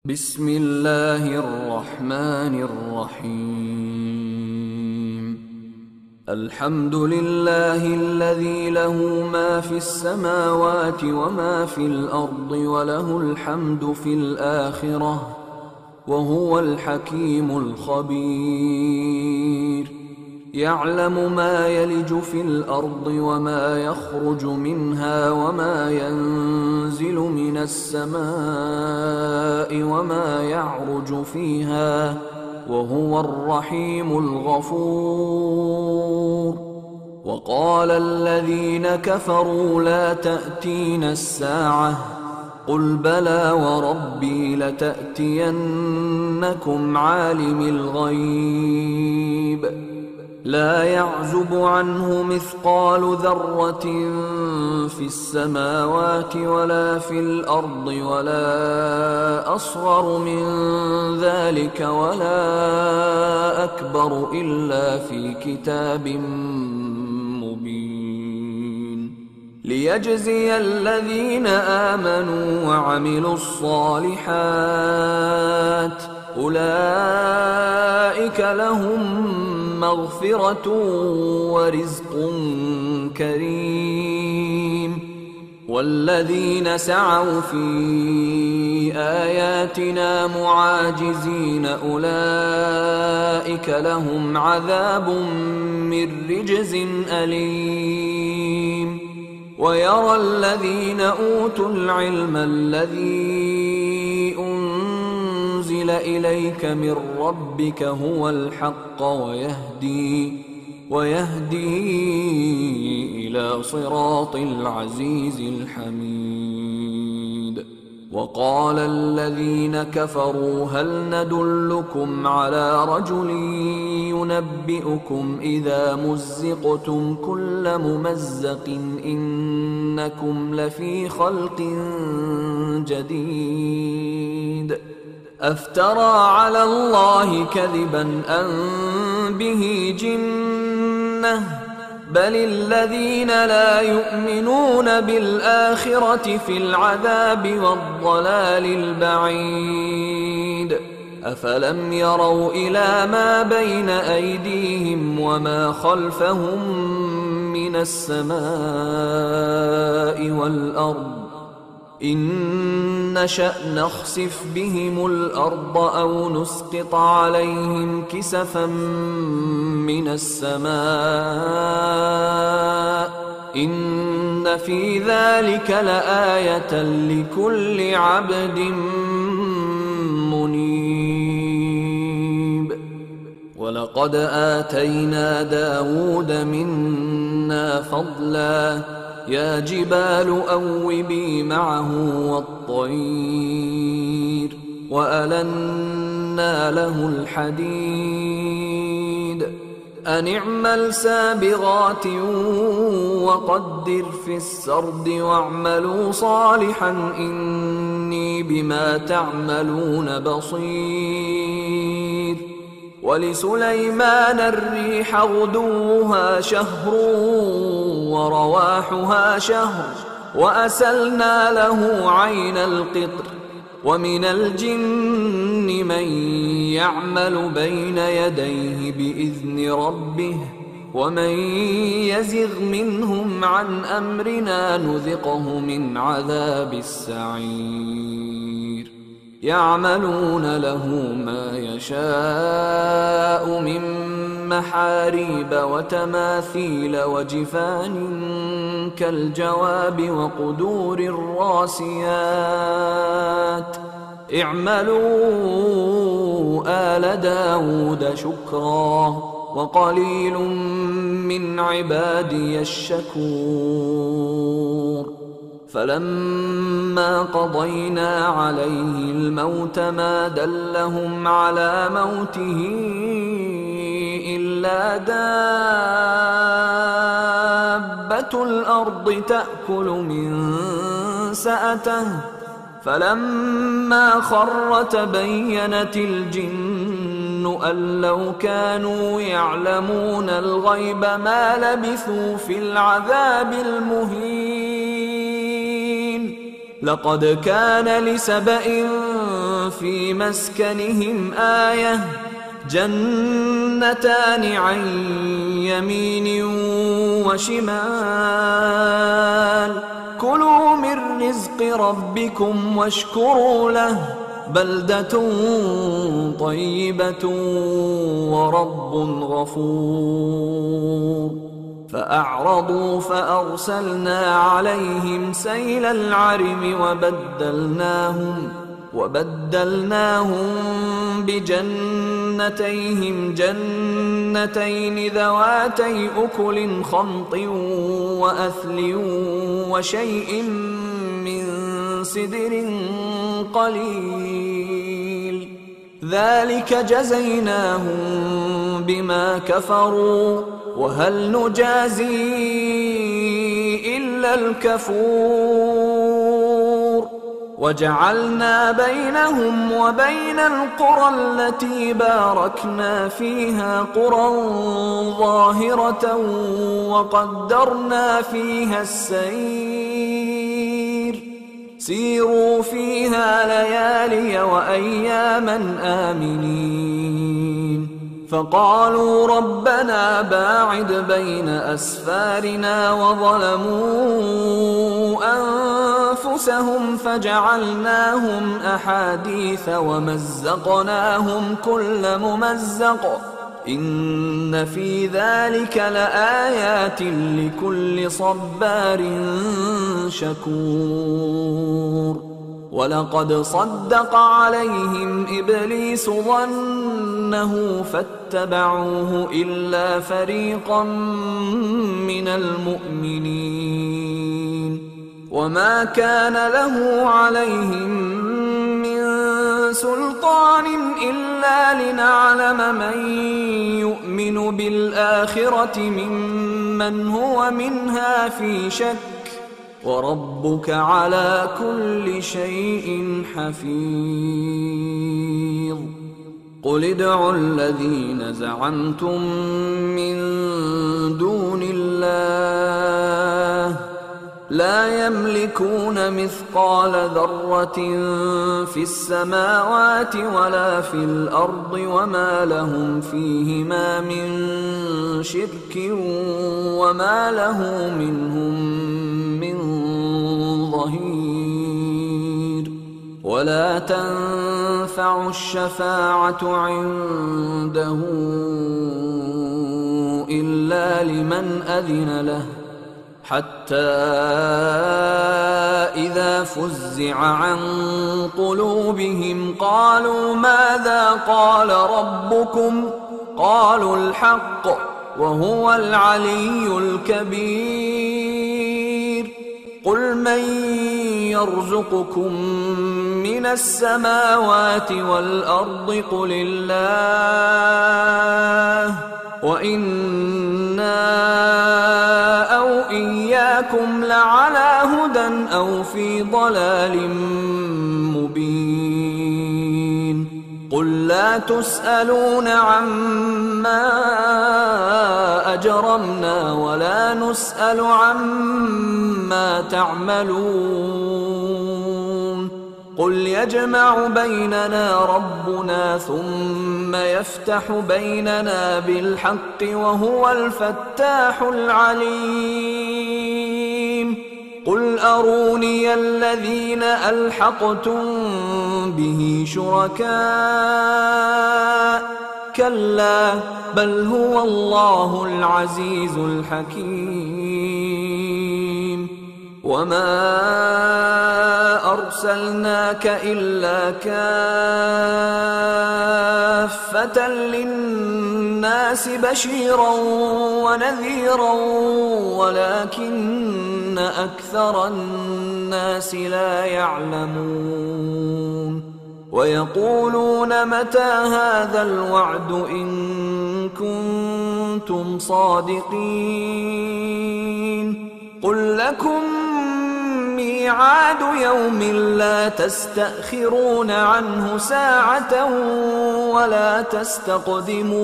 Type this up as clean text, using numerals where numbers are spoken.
بسم الله الرحمن الرحيم. الحمد لله الذي له ما في السماوات وما في الأرض وله الحمد في الآخرة وهو الحكيم الخبير. يعلم ما يلج في الأرض وما يخرج منها وما ينزل من السماء وما يعرج فيها وهو الرحيم الغفور. وقال الذين كفروا لا تأتينا الساعة قل بلى وربي لتأتينكم عالم الغيب لا يعزب عنه مثقال ذرة في السماوات ولا في الأرض ولا أصغر من ذلك ولا أكبر إلا في كتاب مبين ليجزي الذين آمنوا وعملوا الصالحات أولئك لهم مغفرة ورزق كريم. والذين سعوا في آياتنا معاجزين أولئك لهم عذاب من رجز أليم. ويرى الذين أوتوا العلم الذي أنزل إليك من ربك هو الحق ويهدي إلى صراط العزيز الحميد. وقال الذين كفروا هل ندلكم على رجل ينبئكم إذا مزقتم كل ممزق إنكم لفي خلق جديد أفترى على الله كذبا أم به جنة بل الذين لا يؤمنون بالآخرة في العذاب والضلال البعيد. أفلم يروا إلى ما بين أيديهم وما خلفهم من السماء والأرض إن نشأ نخسف بهم الأرض أو نسقط عليهم كسفا من السماء إن في ذلك لآية لكل عبد منيب. ولقد آتينا داود منا فضلا يا جبال أوبي معه والطير وألنا له الحديد أن اعمل سابغات وقدر في السرد واعملوا صالحا إني بما تعملون بصير. ولسليمان الريح غدوها شهر ورواحها شهر وأسلنا له عين القطر ومن الجن من يعمل بين يديه بإذن ربه ومن يزغ منهم عن أمرنا نذقه من عذاب السعير. يعملون له ما يشاء من محاريب وتماثيل وجفان كالجواب وقدور الراسيات اعملوا آل داود شكرا وقليل من عبادي الشكور. فلما قضينا عليه الموت ما دلهم على موته إلا دابة الأرض تأكل من سأته فلما خر تبينت الجن أن لو كانوا يعلمون الغيب ما لبثوا في العذاب المهين. لقد كان لسبإ في مسكنهم آية جنتان عن يمين وشمال كلوا من رزق ربكم واشكروا له بلدة طيبة ورب غفور فأعرضوا فأرسلنا عليهم سيل العرم وبدلناهم بجنتيهم جنتين ذواتي أكل خمط وأثل وشيء من سدر قليل ذلك جزيناهم بما كفروا وهل نجازي إلا الكفور وجعلنا بينهم وبين القرى التي باركنا فيها قرى ظاهرة وقدرنا فيها السير سيروا فيها ليالي وأياما آمنين فقالوا ربنا باعد بين أسفارنا وظلموا أنفسهم فجعلناهم أحاديث ومزقناهم كل ممزق إن في ذلك لآيات لكل صبار شكور ولقد صدق عليهم إبليس ظنه فاتبعوه إلا فريقا من المؤمنين وما كان له عليهم من سلطان إلا لنعلم من يؤمن بالآخرة ممن هو منها في شك وربك على كل شيء حفيظ قل ادعوا الذين زعمتم من دون الله لا يملكون مثقال ذرة في السماوات ولا في الأرض وما لهم فيهما من شرك وما له منهم من ظهير ولا تنفع الشفاعة عنده إلا لمن أذن له حتى إذا فزع عن قلوبهم قالوا ماذا قال ربكم قالوا الحق وهو العلي الكبير قل من يرزقكم من السماوات والأرض قل الله وإنا أو إياكم لعلى هدى أو في ضلال مبين قل لا تسألون عما أجرمنا ولا نسأل عما تعملون قل يجمع بيننا ربنا ثم يفتح بيننا بالحق وهو الفتاح العليم قل أروني الذين ألحقتم به شركاء كلا بل هو الله العزيز الحكيم وما أرسلناك إلا كافة للناس بشيرا ونذيرا ولكن أكثر الناس لا يعلمون ويقولون متى هذا الوعد إن كنتم صادقين قل لكم ميعاد يوم لا تستأخرون عنه ساعة ولا تستقدمون